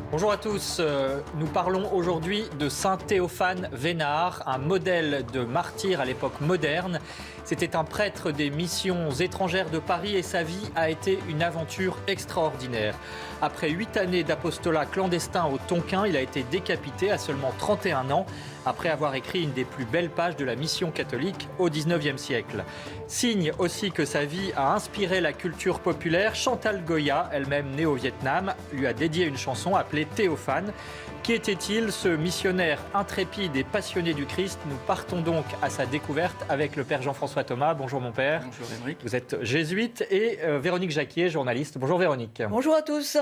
Bonjour à tous, nous parlons aujourd'hui de Saint Théophane Vénard, un modèle de martyr à l'époque moderne. C'était un prêtre des missions étrangères de Paris et sa vie a été une aventure extraordinaire. Après 8 années d'apostolat clandestin au Tonkin, il a été décapité à seulement 31 ans, après avoir écrit une des plus belles pages de la mission catholique au XIXe siècle. Signe aussi que sa vie a inspiré la culture populaire, Chantal Goya, elle-même née au Vietnam, lui a dédié une chanson appelée Théophane. Qui était-il, ce missionnaire intrépide et passionné du Christ? Nous partons donc à sa découverte avec le père Jean-François Thomas. Bonjour mon père. Bonjour Émeric. Vous êtes jésuite et Véronique Jacquier, journaliste. Bonjour Véronique. Bonjour à tous.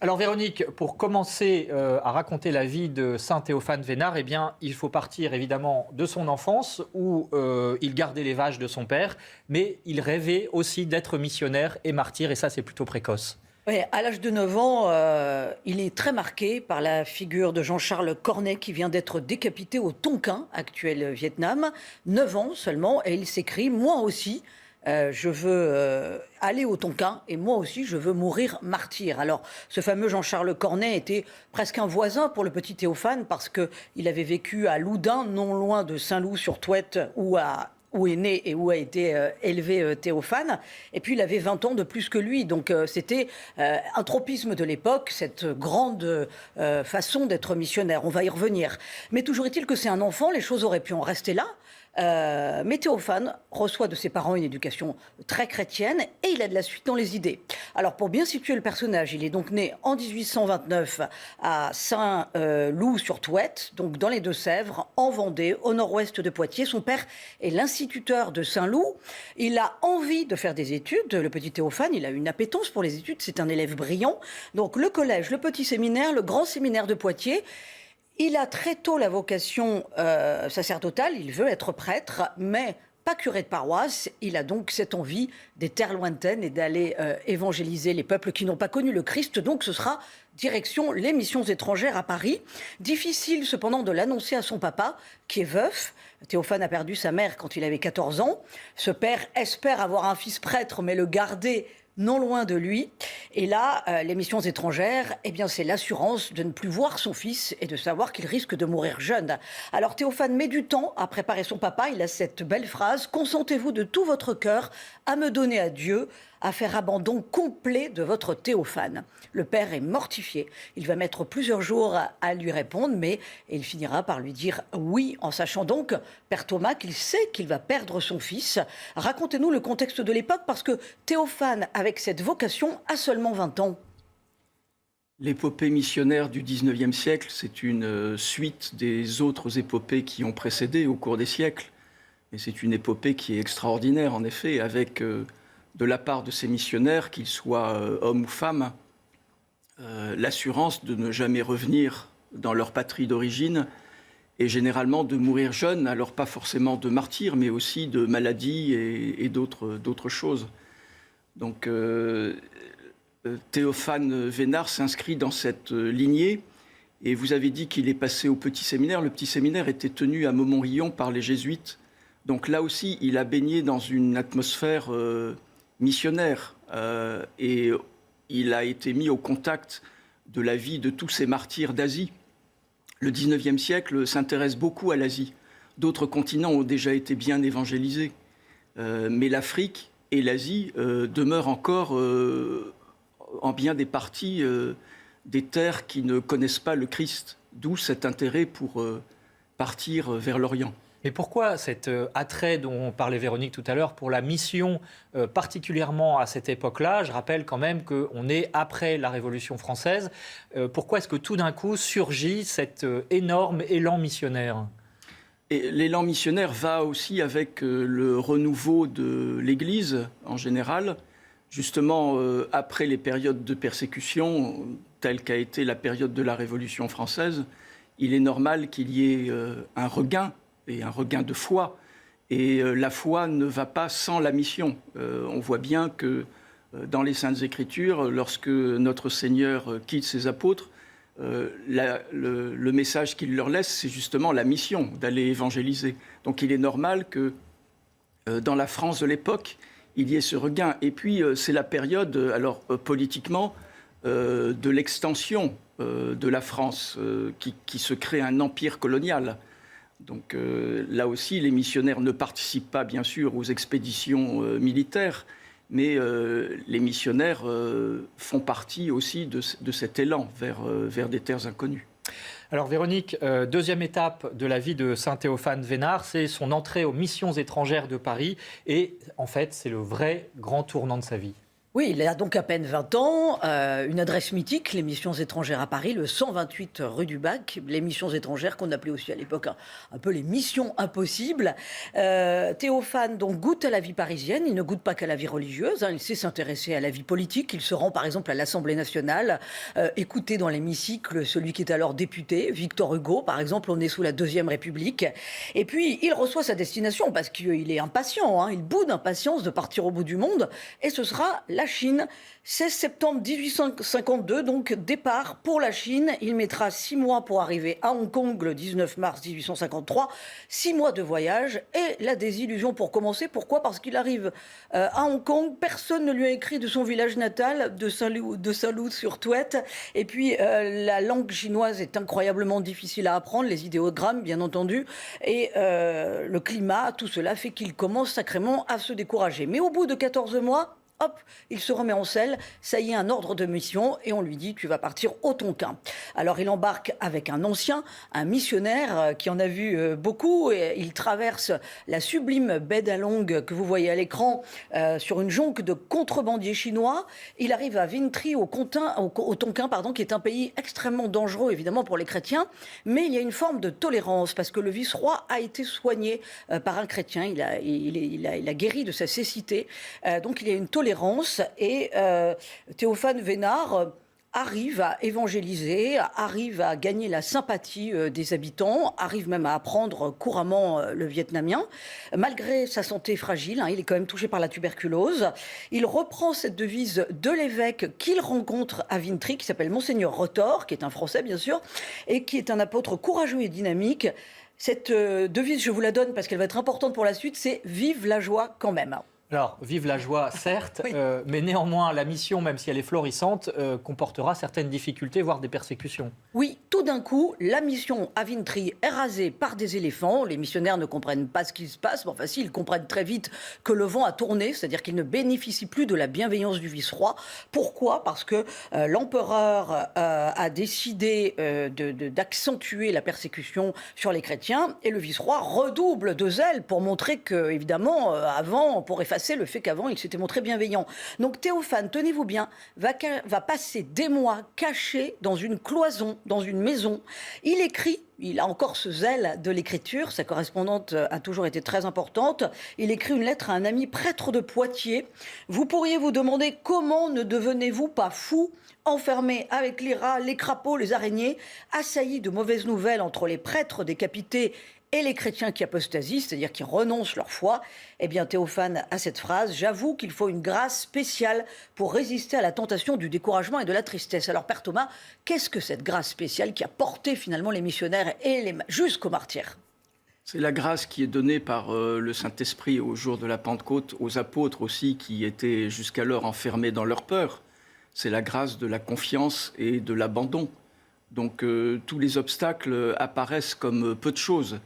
Alors Véronique, pour commencer à raconter la vie de Saint Théophane Vénard, eh bien, il faut partir évidemment de son enfance où il gardait les vaches de son père, mais il rêvait aussi d'être missionnaire et martyr, et ça c'est plutôt précoce. Oui, à l'âge de 9 ans, il est très marqué par la figure de Jean-Charles Cornet qui vient d'être décapité au Tonkin, actuel Vietnam. 9 ans seulement, et il s'écrit « Moi aussi ». Je veux aller au Tonkin et moi aussi je veux mourir martyr. Alors ce fameux Jean-Charles Cornet était presque un voisin pour le petit Théophane parce qu'il avait vécu à Loudun, non loin de Saint-Loup-sur-Thouette où est né et où a été élevé Théophane. Et puis il avait 20 ans de plus que lui. Donc c'était un tropisme de l'époque, cette grande façon d'être missionnaire. On va y revenir. Mais toujours est-il que c'est un enfant, les choses auraient pu en rester là. Mais Théophane reçoit de ses parents une éducation très chrétienne et il a de la suite dans les idées. Alors pour bien situer le personnage, il est donc né en 1829 à Saint-Loup-sur-Thouette, donc dans les Deux-Sèvres, en Vendée, au nord-ouest de Poitiers. Son père est l'instituteur de Saint-Loup. Il a envie de faire des études. Le petit Théophane, il a une appétence pour les études. C'est un élève brillant. Donc le collège, le petit séminaire, le grand séminaire de Poitiers. Il a très tôt la vocation sacerdotale, il veut être prêtre, mais pas curé de paroisse. Il a donc cette envie des terres lointaines et d'aller évangéliser les peuples qui n'ont pas connu le Christ. Donc ce sera direction les missions étrangères à Paris. Difficile cependant de l'annoncer à son papa, qui est veuf. Théophane a perdu sa mère quand il avait 14 ans. Ce père espère avoir un fils prêtre, mais le garder non loin de lui. Et là, les missions étrangères, eh bien, c'est l'assurance de ne plus voir son fils et de savoir qu'il risque de mourir jeune. Alors Théophane met du temps à préparer son papa. Il a cette belle phrase: « Consentez-vous de tout votre cœur à me donner à Dieu, à faire abandon complet de votre Théophane. » Le père est mortifié. Il va mettre plusieurs jours à lui répondre, mais il finira par lui dire oui, en sachant donc, père Thomas, qu'il sait qu'il va perdre son fils. Racontez-nous le contexte de l'époque, parce que Théophane, avec cette vocation, a seulement 20 ans. L'épopée missionnaire du XIXe siècle, c'est une suite des autres épopées qui ont précédé au cours des siècles. Et c'est une épopée qui est extraordinaire, en effet, avec de la part de ces missionnaires, qu'ils soient hommes ou femmes, l'assurance de ne jamais revenir dans leur patrie d'origine et généralement de mourir jeunes, alors pas forcément de martyrs, mais aussi de maladies et d'autres choses. Donc Théophane Vénard s'inscrit dans cette lignée. Et vous avez dit qu'il est passé au petit séminaire. Le petit séminaire était tenu à Montmorillon par les jésuites. Donc là aussi, il a baigné dans une atmosphère missionnaire. Et il a été mis au contact de la vie de tous ces martyrs d'Asie. Le XIXe siècle s'intéresse beaucoup à l'Asie. D'autres continents ont déjà été bien évangélisés. Mais l'Afrique et l'Asie demeurent encore en bien des parties des terres qui ne connaissent pas le Christ. D'où cet intérêt pour partir vers l'Orient. Et pourquoi cet attrait dont parlait Véronique tout à l'heure pour la mission, particulièrement à cette époque-là? Je rappelle quand même qu'on est après la Révolution française. Pourquoi est-ce que tout d'un coup surgit cet énorme élan missionnaire? Et l'élan missionnaire va aussi avec le renouveau de l'Église en général. Justement, après les périodes de persécution, telle qu'a été la période de la Révolution française, il est normal qu'il y ait un regain, et un regain de foi. Et la foi ne va pas sans la mission. On voit bien que dans les Saintes Écritures, lorsque notre Seigneur quitte ses apôtres, le message qu'il leur laisse, c'est justement la mission d'aller évangéliser. Donc il est normal que dans la France de l'époque, il y ait ce regain. Et puis c'est la période, alors politiquement, de l'extension de la France, qui se crée un empire colonial. Donc là aussi, les missionnaires ne participent pas, bien sûr, aux expéditions militaires, mais les missionnaires font partie aussi de cet élan vers des terres inconnues. Alors Véronique, deuxième étape de la vie de saint Théophane Vénard, c'est son entrée aux missions étrangères de Paris. Et en fait, c'est le vrai grand tournant de sa vie. Oui, il a donc à peine 20 ans, une adresse mythique, les missions étrangères à Paris, le 128 rue du Bac, les missions étrangères qu'on appelait aussi à l'époque un peu les missions impossibles. Théophane donc goûte à la vie parisienne, il ne goûte pas qu'à la vie religieuse, il sait s'intéresser à la vie politique, il se rend par exemple à l'Assemblée nationale, écouter dans l'hémicycle celui qui est alors député, Victor Hugo par exemple, on est sous la Deuxième République, et puis il reçoit sa destination parce qu'il est impatient, il boude d'impatience de partir au bout du monde, et ce sera la Chine, 16 septembre 1852, donc départ pour la Chine. Il mettra 6 mois pour arriver à Hong Kong le 19 mars 1853. 6 mois de voyage et la désillusion pour commencer. Pourquoi ? Parce qu'il arrive à Hong Kong, personne ne lui a écrit de son village natal, de Saint-Loup-sur-Thouet. Et puis la langue chinoise est incroyablement difficile à apprendre, les idéogrammes bien entendu. Et le climat, tout cela fait qu'il commence sacrément à se décourager. Mais au bout de 14 mois, hop, il se remet en selle, ça y est, un ordre de mission, et on lui dit « tu vas partir au Tonkin ». Alors il embarque avec un ancien, un missionnaire qui en a vu beaucoup, et il traverse la sublime baie d'Along que vous voyez à l'écran, sur une jonque de contrebandiers chinois. Il arrive à Vintry, au Tonkin, qui est un pays extrêmement dangereux, évidemment, pour les chrétiens, mais il y a une forme de tolérance, parce que le vice-roi a été soigné par un chrétien, il a guéri de sa cécité, donc il y a une tolérance, et Théophane Vénard arrive à évangéliser, arrive à gagner la sympathie des habitants, arrive même à apprendre couramment le vietnamien. Malgré sa santé fragile, il est quand même touché par la tuberculose. Il reprend cette devise de l'évêque qu'il rencontre à Vintry, qui s'appelle Monseigneur Rotor, qui est un Français bien sûr, et qui est un apôtre courageux et dynamique. Cette devise, je vous la donne parce qu'elle va être importante pour la suite, c'est « Vive la joie quand même ». Alors, vive la joie, certes, oui. Mais néanmoins, la mission, même si elle est florissante, comportera certaines difficultés, voire des persécutions. Oui, tout d'un coup, la mission à Vintry est rasée par des éléphants. Les missionnaires ne comprennent pas ce qui se passe, mais enfin si, ils comprennent très vite que le vent a tourné, c'est-à-dire qu'ils ne bénéficient plus de la bienveillance du vice-roi. Pourquoi ? Parce que l'empereur a décidé d'accentuer la persécution sur les chrétiens, et le vice-roi redouble de zèle pour montrer que, évidemment, avant, pour effacer le fait qu'avant, il s'était montré bienveillant. Donc Théophane, tenez-vous bien, va passer des mois caché dans une cloison, dans une maison. Il écrit, il a encore ce zèle de l'écriture, sa correspondante a toujours été très importante. Il écrit une lettre à un ami prêtre de Poitiers. Vous pourriez vous demander comment ne devenez-vous pas fou, enfermé avec les rats, les crapauds, les araignées, assailli de mauvaises nouvelles entre les prêtres décapités et les chrétiens qui apostasient, c'est-à-dire qui renoncent leur foi. Eh bien, Théophane a cette phrase « J'avoue qu'il faut une grâce spéciale pour résister à la tentation du découragement et de la tristesse ». Alors, Père Thomas, qu'est-ce que cette grâce spéciale qui a porté finalement les missionnaires et jusqu'aux martyrs ? C'est la grâce qui est donnée par le Saint-Esprit au jour de la Pentecôte, aux apôtres aussi, qui étaient jusqu'alors enfermés dans leur peur. C'est la grâce de la confiance et de l'abandon. Donc, tous les obstacles apparaissent comme peu de choses.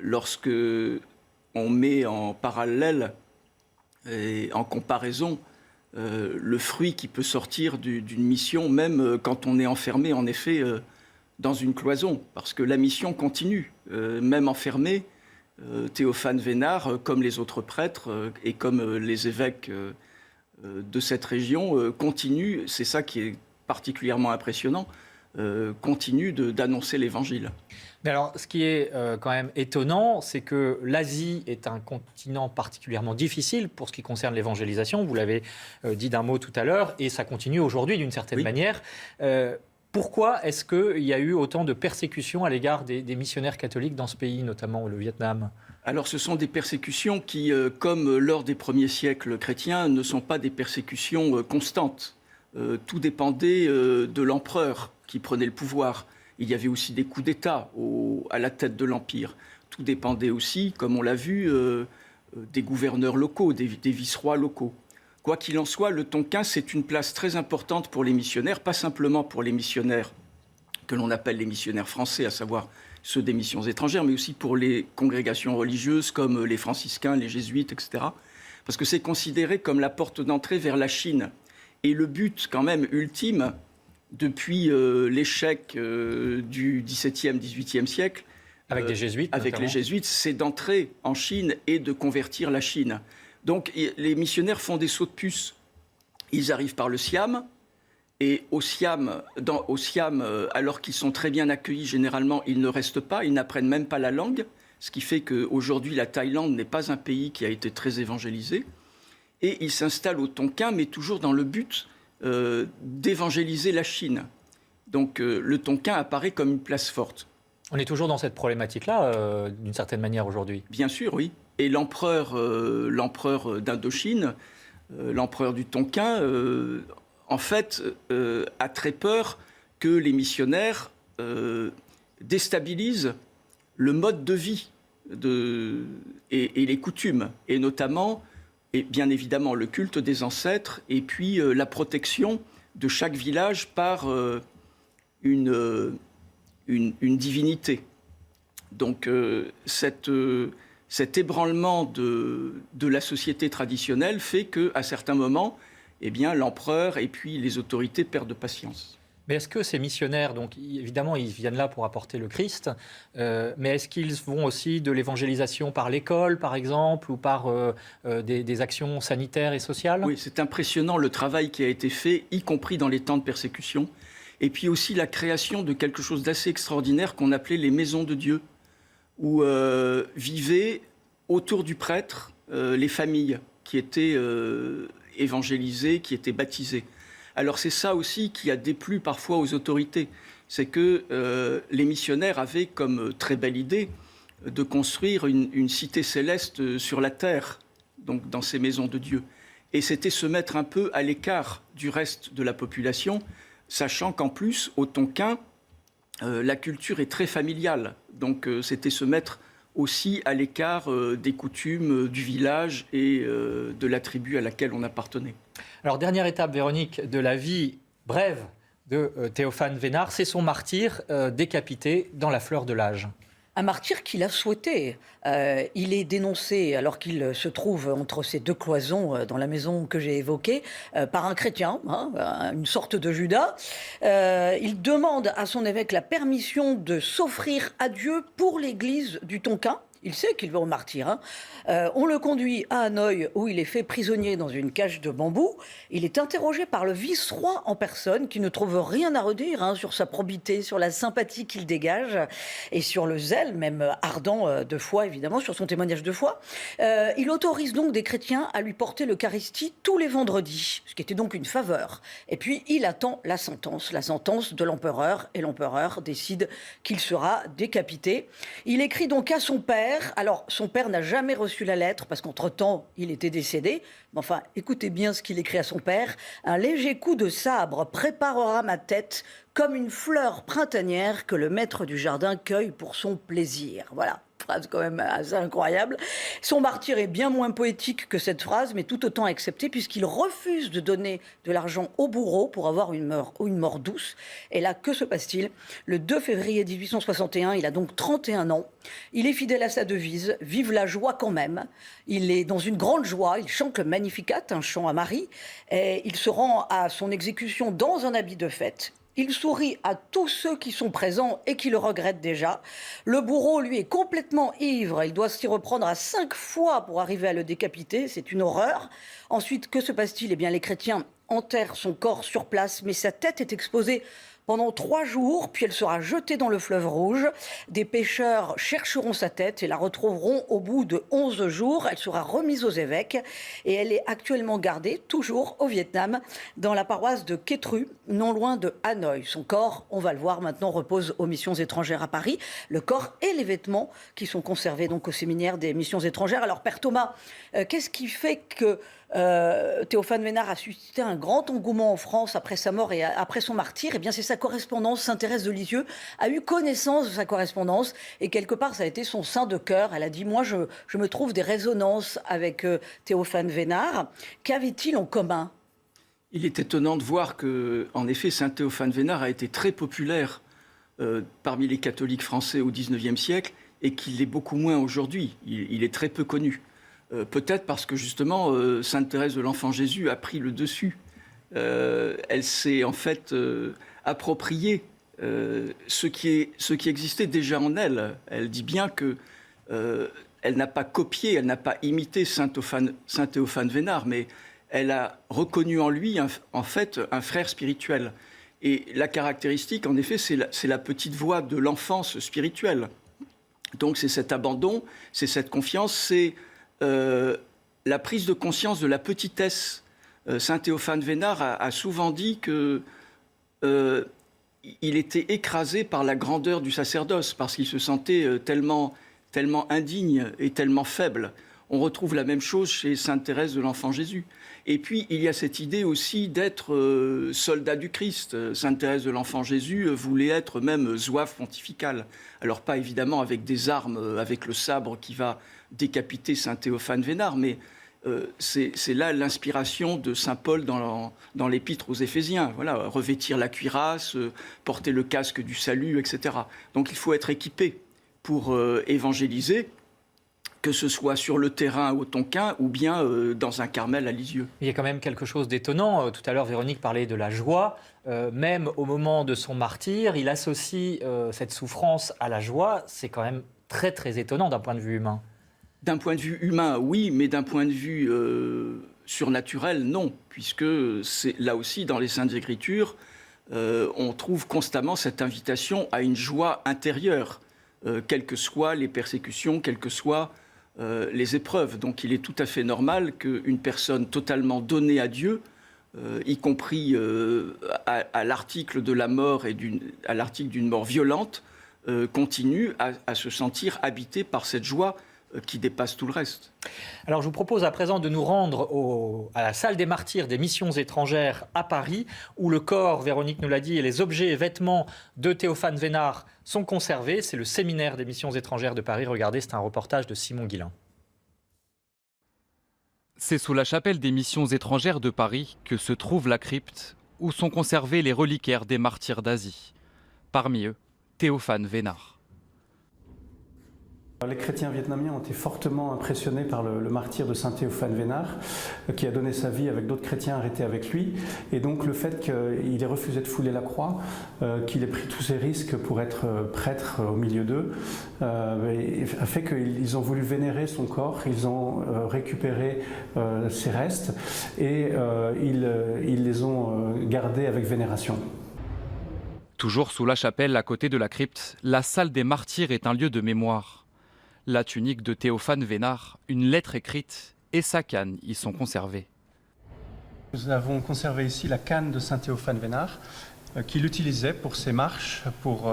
Lorsque on met en parallèle et en comparaison le fruit qui peut sortir d'une mission, même quand on est enfermé, en effet, dans une cloison, parce que la mission continue, même enfermé. Théophane Vénard, comme les autres prêtres et comme les évêques de cette région, continue, c'est ça qui est particulièrement impressionnant, continue d'annoncer l'Évangile. Mais alors, ce qui est quand même étonnant, c'est que l'Asie est un continent particulièrement difficile pour ce qui concerne l'évangélisation. Vous l'avez dit d'un mot tout à l'heure, et ça continue aujourd'hui d'une certaine manière. Pourquoi est-ce qu'il y a eu autant de persécutions à l'égard des missionnaires catholiques dans ce pays, notamment le Vietnam ? Alors, ce sont des persécutions qui, comme lors des premiers siècles chrétiens, ne sont pas des persécutions constantes. Tout dépendait de l'empereur qui prenait le pouvoir. Il y avait aussi des coups d'État à la tête de l'Empire. Tout dépendait aussi, comme on l'a vu, des gouverneurs locaux, des vice-rois locaux. Quoi qu'il en soit, le Tonkin, c'est une place très importante pour les missionnaires, pas simplement pour les missionnaires que l'on appelle les missionnaires français, à savoir ceux des missions étrangères, mais aussi pour les congrégations religieuses comme les franciscains, les jésuites, etc. Parce que c'est considéré comme la porte d'entrée vers la Chine. Et le but, quand même, ultime, depuis l'échec du XVIIe, XVIIIe siècle, avec des jésuites, avec les jésuites, c'est d'entrer en Chine et de convertir la Chine. Donc les missionnaires font des sauts de puce. Ils arrivent par le Siam, et au Siam, alors qu'ils sont très bien accueillis, généralement, ils ne restent pas, ils n'apprennent même pas la langue, ce qui fait qu'aujourd'hui, la Thaïlande n'est pas un pays qui a été très évangélisé. Et ils s'installent au Tonkin, mais toujours dans le but d'évangéliser la Chine. Donc le Tonkin apparaît comme une place forte. On est toujours dans cette problématique-là, d'une certaine manière, aujourd'hui. Bien sûr, oui. Et l'empereur d'Indochine, l'empereur du Tonkin, en fait, a très peur que les missionnaires déstabilisent le mode de vie et les coutumes, et notamment, et bien évidemment, le culte des ancêtres, et puis la protection de chaque village par une divinité. Donc cet ébranlement de la société traditionnelle fait qu'à certains moments, eh bien, l'empereur et puis les autorités perdent patience. Mais est-ce que ces missionnaires, donc évidemment, ils viennent là pour apporter le Christ, mais est-ce qu'ils vont aussi de l'évangélisation par l'école, par exemple, ou par des actions sanitaires et sociales ? Oui, c'est impressionnant le travail qui a été fait, y compris dans les temps de persécution, et puis aussi la création de quelque chose d'assez extraordinaire qu'on appelait les maisons de Dieu, où vivaient autour du prêtre les familles qui étaient évangélisées, qui étaient baptisées. Alors c'est ça aussi qui a déplu parfois aux autorités, c'est que les missionnaires avaient comme très belle idée de construire une cité céleste sur la terre, donc dans ces maisons de Dieu. Et c'était se mettre un peu à l'écart du reste de la population, sachant qu'en plus, au Tonkin, la culture est très familiale. Donc c'était se mettre aussi à l'écart des coutumes du village et de la tribu à laquelle on appartenait. Alors, dernière étape, Véronique, de la vie brève de Théophane Vénard, c'est son martyre décapité dans la fleur de l'âge. Un martyr qu'il a souhaité. Il est dénoncé, alors qu'il se trouve entre ces deux cloisons dans la maison que j'ai évoquée, par un chrétien, une sorte de Judas. Il demande à son évêque la permission de s'offrir à Dieu pour l'église du Tonkin. Il sait qu'il va au martyr. On le conduit à Hanoï, où il est fait prisonnier dans une cage de bambou. Il est interrogé par le vice-roi en personne, qui ne trouve rien à redire sur sa probité, sur la sympathie qu'il dégage, et sur le zèle, même ardent de foi, évidemment, sur son témoignage de foi. Il autorise donc des chrétiens à lui porter l'Eucharistie tous les vendredis, ce qui était donc une faveur. Et puis, il attend la sentence de l'empereur, et l'empereur décide qu'il sera décapité. Il écrit donc à son père. Alors, son père n'a jamais reçu la lettre parce qu'entre-temps, il était décédé. Mais enfin, écoutez bien ce qu'il écrit à son père. « Un léger coup de sabre préparera ma tête comme une fleur printanière que le maître du jardin cueille pour son plaisir. » Voilà. Phrase quand même assez incroyable. Son martyr est bien moins poétique que cette phrase, mais tout autant accepté, puisqu'il refuse de donner de l'argent au bourreau pour avoir une mort douce. Et là, que se passe-t-il ? Le 2 février 1861, il a donc 31 ans. Il est fidèle à sa devise, « Vive la joie quand même ». Il est dans une grande joie, il chante le Magnificat, un chant à Marie, et il se rend à son exécution dans un habit de fête. Il sourit à tous ceux qui sont présents et qui le regrettent déjà. Le bourreau, lui, est complètement ivre. Il doit s'y reprendre à 5 fois pour arriver à le décapiter. C'est une horreur. Ensuite, que se passe-t-il ? Eh bien, les chrétiens enterrent son corps sur place, mais sa tête est exposée pendant 3 jours, puis elle sera jetée dans le fleuve Rouge. Des pêcheurs chercheront sa tête et la retrouveront au bout de 11 jours. Elle sera remise aux évêques et elle est actuellement gardée, toujours au Vietnam, dans la paroisse de Quet Tru, non loin de Hanoï. Son corps, on va le voir maintenant, repose aux missions étrangères à Paris. Le corps et les vêtements qui sont conservés donc au séminaire des missions étrangères. Alors, Père Thomas, qu'est-ce qui fait que Théophane Vénard a suscité un grand engouement en France après sa mort et après son martyre. Eh bien, c'est sa correspondance. Sainte Thérèse de Lisieux a eu connaissance de sa correspondance et quelque part, ça a été son saint de cœur. Elle a dit, moi, je me trouve des résonances avec Théophane Vénard. Qu'avait-il en commun ? Il est étonnant de voir que, en effet, saint Théophane Vénard a été très populaire parmi les catholiques français au XIXe siècle et qu'il l'est beaucoup moins aujourd'hui. Il est très peu connu. Peut-être parce que justement, sainte Thérèse de l'Enfant Jésus a pris le dessus. Elle s'est en fait approprié ce qui existait déjà en elle. Elle dit bien que elle n'a pas copié, elle n'a pas imité saint Théophane Vénard, mais elle a reconnu en lui en fait un frère spirituel. Et la caractéristique, en effet, c'est la petite voix de l'enfance spirituelle. Donc c'est cet abandon, c'est cette confiance, c'est la prise de conscience de la petitesse. Saint Théophane Vénard a souvent dit que il était écrasé par la grandeur du sacerdoce, parce qu'il se sentait tellement indigne et tellement faible. On retrouve la même chose chez sainte Thérèse de l'Enfant Jésus. Et puis, il y a cette idée aussi d'être soldat du Christ. Sainte Thérèse de l'Enfant Jésus voulait être même zouave pontificale. Alors, pas évidemment avec des armes, avec le sabre qui va décapiter saint Théophane Vénard, mais c'est là l'inspiration de saint Paul dans l'épître aux Éphésiens. Voilà, revêtir la cuirasse, porter le casque du salut, etc. Donc, il faut être équipé pour évangéliser, que ce soit sur le terrain au Tonkin ou bien dans un Carmel à Lisieux. Il y a quand même quelque chose d'étonnant. Tout à l'heure, Véronique parlait de la joie. Même au moment de son martyre, il associe cette souffrance à la joie. C'est quand même très, très étonnant d'un point de vue humain. D'un point de vue humain, oui, mais d'un point de vue surnaturel, non. Puisque c'est, là aussi, dans les Saintes Écritures, on trouve constamment cette invitation à une joie intérieure, quelles que soient les persécutions, quelles que soient les épreuves. Donc il est tout à fait normal qu'une personne totalement donnée à Dieu, y compris à l'article de la mort et à l'article d'une mort violente, continue à se sentir habitée par cette joie qui dépasse tout le reste. Alors je vous propose à présent de nous rendre à la salle des martyrs des missions étrangères à Paris, où le corps, Véronique nous l'a dit, et les objets et vêtements de Théophane Vénard sont conservés. C'est le séminaire des missions étrangères de Paris. Regardez, c'est un reportage de Simon Guillain. C'est sous la chapelle des missions étrangères de Paris que se trouve la crypte où sont conservés les reliquaires des martyrs d'Asie. Parmi eux, Théophane Vénard. Les chrétiens vietnamiens ont été fortement impressionnés par le martyre de saint Théophane Vénard, qui a donné sa vie avec d'autres chrétiens arrêtés avec lui. Et donc le fait qu'il ait refusé de fouler la croix, qu'il ait pris tous ces risques pour être prêtre au milieu d'eux, a fait qu'ils ont voulu vénérer son corps, ils ont récupéré ses restes et ils les ont gardés avec vénération. Toujours sous la chapelle, à côté de la crypte, la salle des martyrs est un lieu de mémoire. La tunique de Théophane Vénard, une lettre écrite et sa canne y sont conservées. Nous avons conservé ici la canne de saint Théophane Vénard, qu'il utilisait pour ses marches, pour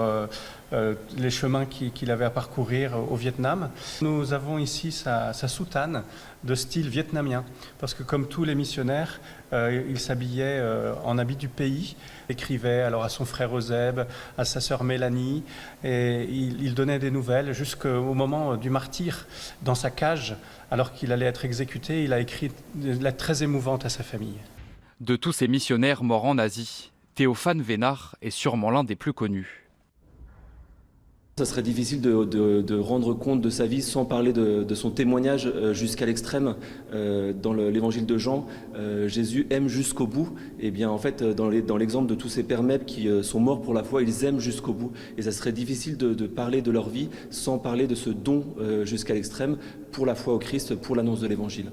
les chemins qu'il avait à parcourir au Vietnam. Nous avons ici sa soutane de style vietnamien, parce que comme tous les missionnaires, il s'habillait en habit du pays, écrivait alors à son frère Eusèbe, à sa sœur Mélanie, et il donnait des nouvelles jusqu'au moment du martyre. Dans sa cage, alors qu'il allait être exécuté, il a écrit des lettres très émouvantes à sa famille. De tous ces missionnaires morts en Asie, Théophane Vénard est sûrement l'un des plus connus. Ça serait difficile de rendre compte de sa vie sans parler de son témoignage jusqu'à l'extrême. Dans l'évangile de Jean, Jésus aime jusqu'au bout. Et bien en fait, dans l'exemple de tous ces pères mèpes qui sont morts pour la foi, ils aiment jusqu'au bout. Et ça serait difficile de parler de leur vie sans parler de ce don jusqu'à l'extrême pour la foi au Christ, pour l'annonce de l'évangile.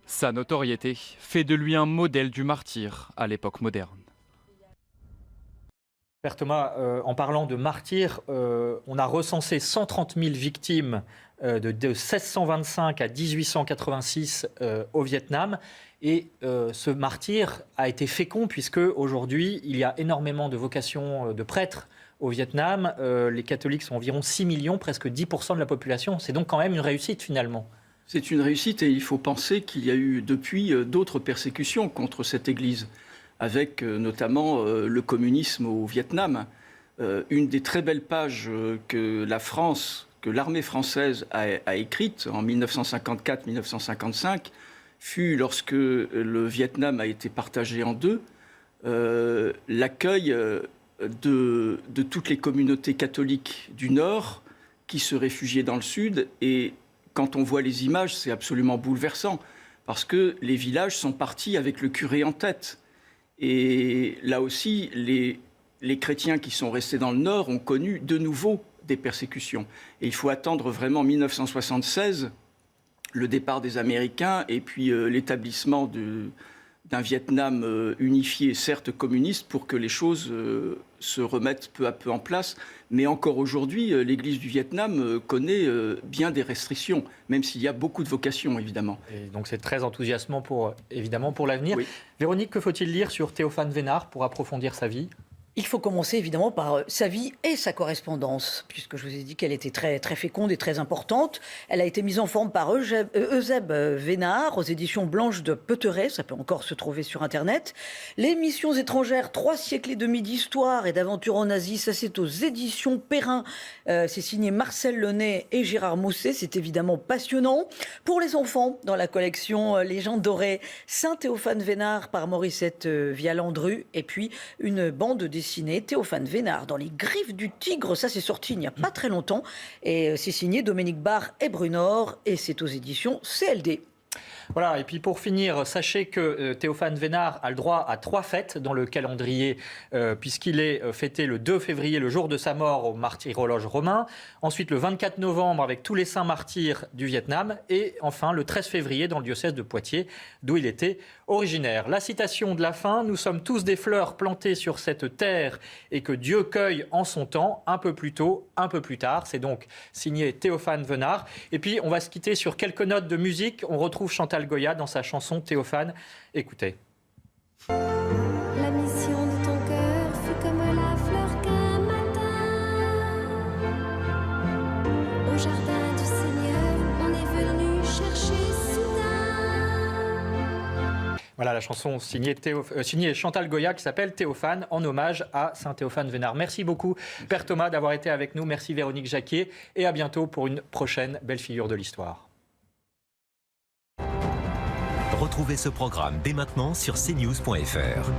Sa notoriété fait de lui un modèle du martyr à l'époque moderne. Père Thomas, en parlant de martyrs, on a recensé 130 000 victimes de 1625 à 1886 au Vietnam. Et ce martyr a été fécond puisque aujourd'hui, il y a énormément de vocations de prêtres au Vietnam. Les catholiques sont environ 6 millions, presque 10% de la population. C'est donc quand même une réussite finalement. C'est une réussite et il faut penser qu'il y a eu depuis d'autres persécutions contre cette église, avec notamment le communisme au Vietnam. Une des très belles pages que l'armée française a écrites en 1954-1955 fut lorsque le Vietnam a été partagé en deux, l'accueil de toutes les communautés catholiques du Nord qui se réfugiaient dans le Sud. Et quand on voit les images, c'est absolument bouleversant, parce que les villages sont partis avec le curé en tête. Et là aussi, les chrétiens qui sont restés dans le Nord ont connu de nouveau des persécutions. Et il faut attendre vraiment 1976, le départ des Américains et puis l'établissement d'un Vietnam unifié, certes communiste, pour que les choses se remettent peu à peu en place. Mais encore aujourd'hui, l'Église du Vietnam connaît bien des restrictions, même s'il y a beaucoup de vocations, évidemment. Et donc c'est très enthousiasmant évidemment pour l'avenir. Oui. Véronique, que faut-il lire sur Théophane Vénard pour approfondir sa vie ? Il faut commencer évidemment par sa vie et sa correspondance, puisque je vous ai dit qu'elle était très, très féconde et très importante. Elle a été mise en forme par Eusèbe Vénard aux éditions Blanche de Peuteret, ça peut encore se trouver sur Internet. Les missions étrangères, 3 siècles et demi d'histoire et d'aventure en Asie, ça c'est aux éditions Perrin. C'est signé Marcel Lenay et Gérard Mousset, c'est évidemment passionnant. Pour les enfants, dans la collection Légendes dorées, Saint-Théophane Vénard par Morissette Vialandru, et puis une bande dessinée Théophane Vénard dans les griffes du tigre, ça c'est sorti il n'y a pas très longtemps et c'est signé Dominique Barre et Brunor et c'est aux éditions CLD. Voilà, et puis pour finir, sachez que Théophane Vénard a le droit à 3 fêtes dans le calendrier, puisqu'il est fêté le 2 février, le jour de sa mort, au martyrologe romain. Ensuite, le 24 novembre, avec tous les saints martyrs du Vietnam. Et enfin, le 13 février, dans le diocèse de Poitiers, d'où il était originaire. La citation de la fin, nous sommes tous des fleurs plantées sur cette terre et que Dieu cueille en son temps, un peu plus tôt, un peu plus tard. C'est donc signé Théophane Vénard. Et puis, on va se quitter sur quelques notes de musique. On retrouve Chantal Goya dans sa chanson Théophane. Écoutez. La mission de ton cœur fut comme la fleur qu'un matin au jardin du Seigneur on est venu chercher soudain. Voilà la chanson signée Chantal Goya qui s'appelle Théophane, en hommage à Saint Théophane Vénard. Merci beaucoup Père Thomas d'avoir été avec nous. Merci Véronique Jacquier et à bientôt pour une prochaine belle figure de l'histoire. Retrouvez ce programme dès maintenant sur cnews.fr.